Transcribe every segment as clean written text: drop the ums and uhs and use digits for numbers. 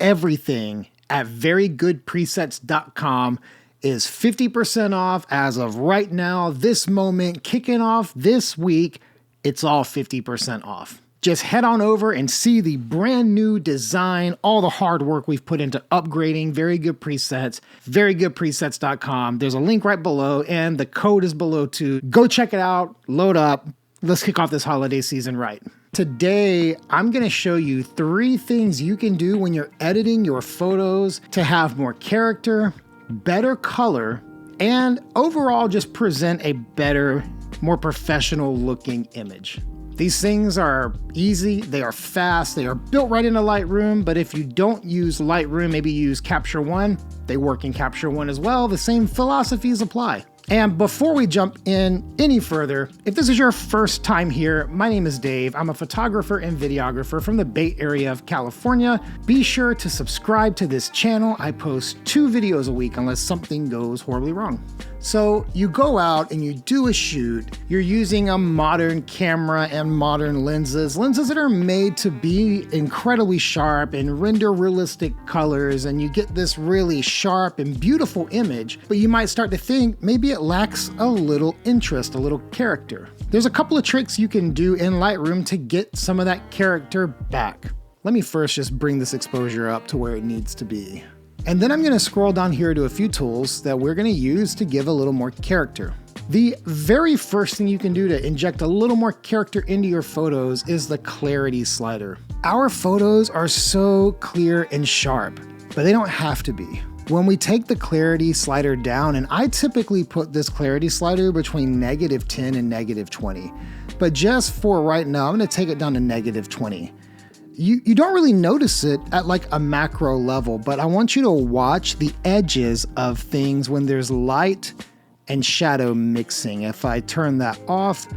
everything at verygoodpresets.com is 50% off as of right now, this moment, kicking off this week. It's all 50% off. Just head on over and see the brand new design, all the hard work we've put into upgrading Very Good Presets, verygoodpresets.com. There's a link right below and the code is below too. Go check it out, load up. Let's kick off this holiday season right. Today, I'm going to show you 3 things you can do when you're editing your photos to have more character, better color, and overall just present a better, more professional looking image. These things are easy, they are fast, they are built right into Lightroom, but if you don't use Lightroom, maybe use Capture One, they work in Capture One as well. The same philosophies apply. And before we jump in any further, if this is your first time here, my name is Dave. I'm a photographer and videographer from the Bay Area of California. Be sure to subscribe to this channel. I post 2 videos a week unless something goes horribly wrong. So you go out and you do a shoot, you're using a modern camera and modern lenses that are made to be incredibly sharp and render realistic colors, and you get this really sharp and beautiful image, but you might start to think maybe it lacks a little interest, a little character. There's a couple of tricks you can do in Lightroom to get some of that character back. Let me first just bring this exposure up to where it needs to be. And then I'm going to scroll down here to a few tools that we're going to use to give a little more character. The very first thing you can do to inject a little more character into your photos is the clarity slider. Our photos are so clear and sharp, but they don't have to be. When we take the clarity slider down, and I typically put this clarity slider between -10 and -20, but just for right now, I'm going to take it down to -20. You don't really notice it at like a macro level, but I want you to watch the edges of things when there's light and shadow mixing. If I turn that off,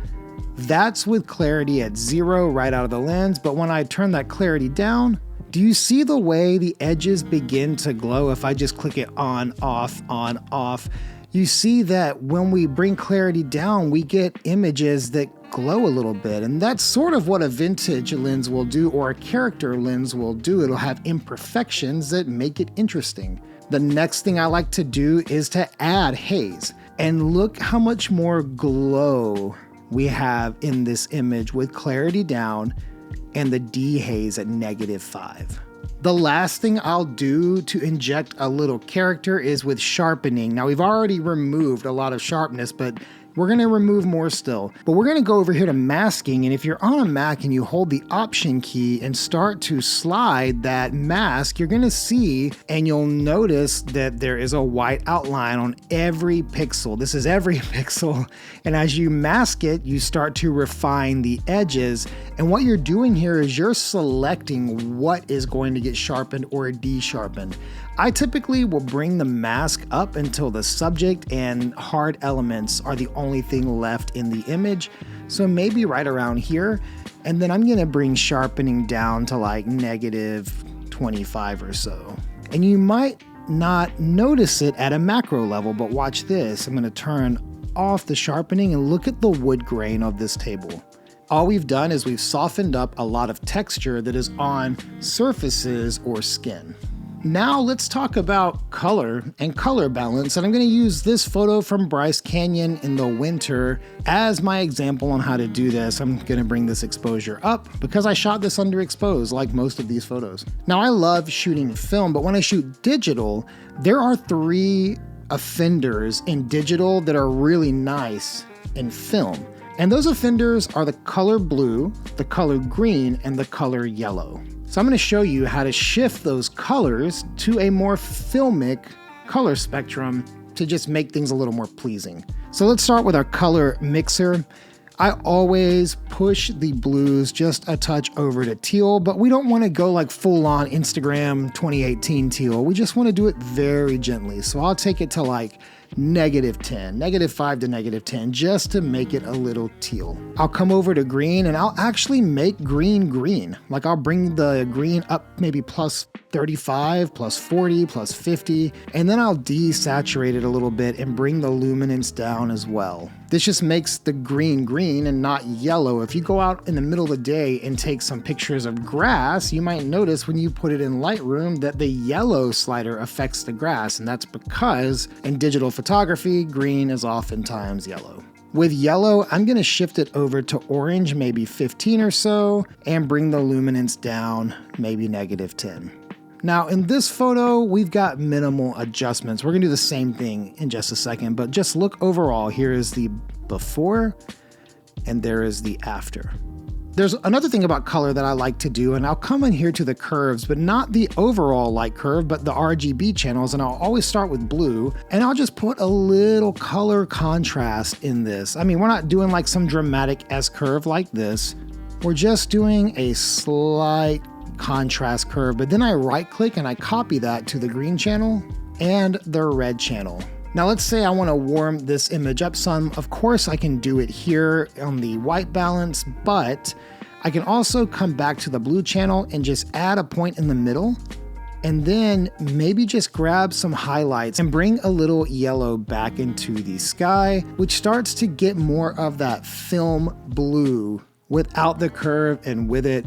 that's with clarity at 0 right out of the lens. But when I turn that clarity down, do you see the way the edges begin to glow? If I just click it on, off, you see that when we bring clarity down, we get images that glow a little bit. And that's sort of what a vintage lens will do, or a character lens will do. It'll have imperfections that make it interesting. The next thing I like to do is to add haze. And look how much more glow we have in this image with clarity down and the dehaze at -5. The last thing I'll do to inject a little character is with sharpening. Now we've already removed a lot of sharpness, but we're going to remove more still. But we're going to go over here to masking, and if you're on a Mac and you hold the Option key and start to slide that mask, you're going to see, and you'll notice that there is a white outline on every pixel. This is every pixel. And as you mask it, you start to refine the edges. And what you're doing here is you're selecting what is going to get sharpened or de-sharpened. I typically will bring the mask up until the subject and hard elements are the only thing left in the image. So maybe right around here. And then I'm going to bring sharpening down to like -25 or so. And you might not notice it at a macro level, but watch this. I'm going to turn off the sharpening and look at the wood grain of this table. All we've done is we've softened up a lot of texture that is on surfaces or skin. Now let's talk about color and color balance, and I'm going to use this photo from Bryce Canyon in the winter as my example on how to do this. I'm going to bring this exposure up because I shot this underexposed like most of these photos. Now I love shooting film, but when I shoot digital, there are 3 offenders in digital that are really nice in film. And those offenders are the color blue, the color green, and the color yellow. So I'm going to show you how to shift those colors to a more filmic color spectrum to just make things a little more pleasing. So let's start with our color mixer. I always push the blues just a touch over to teal, but we don't want to go like full on Instagram 2018 teal. We just want to do it very gently. So I'll take it to like -10, -5 to -10, just to make it a little teal. I'll come over to green and I'll actually make green green. Like I'll bring the green up maybe +35, +40, +50, and then I'll desaturate it a little bit and bring the luminance down as well. This just makes the green green and not yellow. If you go out in the middle of the day and take some pictures of grass, you might notice when you put it in Lightroom that the yellow slider affects the grass, and that's because in digital photography, green is oftentimes yellow. With yellow, I'm going to shift it over to orange, maybe 15 or so, and bring the luminance down, maybe -10. Now in this photo, we've got minimal adjustments. We're gonna do the same thing in just a second, but just look overall. Here is the before and there is the after. There's another thing about color that I like to do, and I'll come in here to the curves, but not the overall light curve, but the RGB channels, and I'll always start with blue, and I'll just put a little color contrast in this. I mean, we're not doing like some dramatic S-curve like this. We're just doing a slight contrast curve, but then I right click and I copy that to the green channel and the red channel. Now let's say I want to warm this image up some. Of course I can do it here on the white balance, but I can also come back to the blue channel and just add a point in the middle, and then maybe just grab some highlights and bring a little yellow back into the sky, which starts to get more of that film blue without the curve, and with it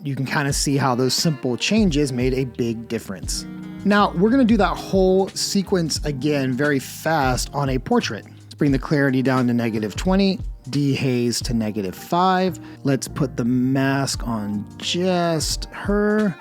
you can kind of see how those simple changes made a big difference. Now we're going to do that whole sequence again very fast on a portrait. Let's bring the clarity down to -20, dehaze to -5. Let's put the mask on just her,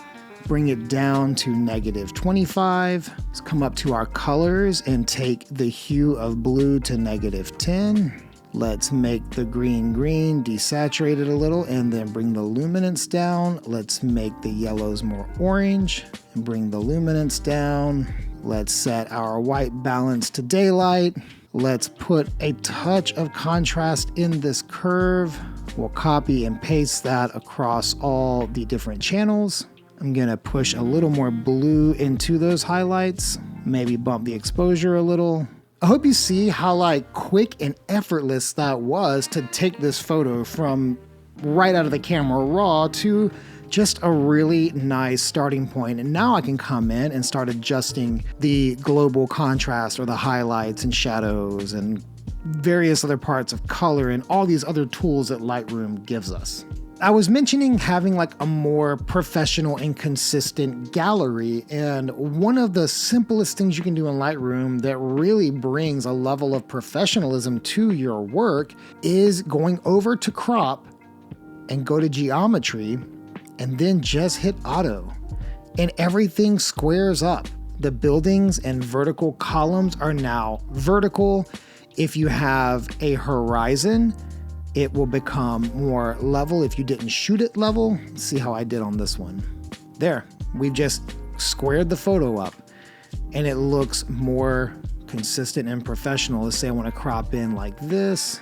bring it down to -25. Let's come up to our colors and take the hue of blue to -10. Let's make the green green, desaturate it a little, and then bring the luminance down. Let's make the yellows more orange and bring the luminance down. Let's set our white balance to daylight. Let's put a touch of contrast in this curve. We'll copy and paste that across all the different channels. I'm gonna push a little more blue into those highlights, maybe bump the exposure a little. I hope you see how like quick and effortless that was to take this photo from right out of the camera raw to just a really nice starting point. And now I can come in and start adjusting the global contrast or the highlights and shadows and various other parts of color and all these other tools that Lightroom gives us. I was mentioning having like a more professional and consistent gallery, and one of the simplest things you can do in Lightroom that really brings a level of professionalism to your work is going over to crop and go to geometry and then just hit auto, and everything squares up. The buildings and vertical columns are now vertical. If you have a horizon, it will become more level. If you didn't shoot it level, see how I did on this one. There, we've just squared the photo up and it looks more consistent and professional. Let's say I want to crop in like this.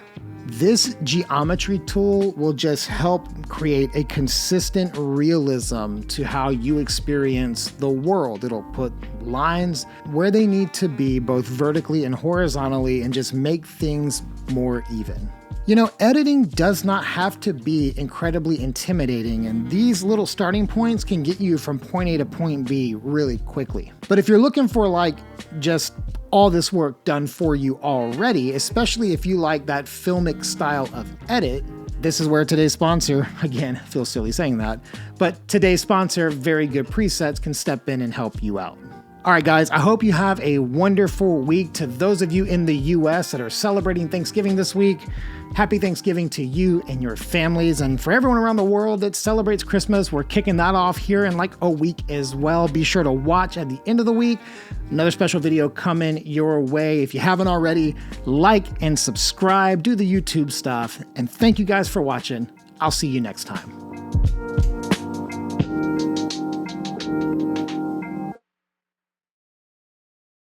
This geometry tool will just help create a consistent realism to how you experience the world. It'll put lines where they need to be, both vertically and horizontally, and just make things more even. You know, editing does not have to be incredibly intimidating, and these little starting points can get you from point A to point B really quickly. But if you're looking for like just all this work done for you already, especially if you like that filmic style of edit, this is where today's sponsor, again, I feel silly saying that, but today's sponsor, Very Good Presets, can step in and help you out. All right, guys, I hope you have a wonderful week. To those of you in the US that are celebrating Thanksgiving this week, happy Thanksgiving to you and your families. And for everyone around the world that celebrates Christmas, we're kicking that off here in like a week as well. Be sure to watch at the end of the week. Another special video coming your way. If you haven't already, like and subscribe, do the YouTube stuff. And thank you guys for watching. I'll see you next time.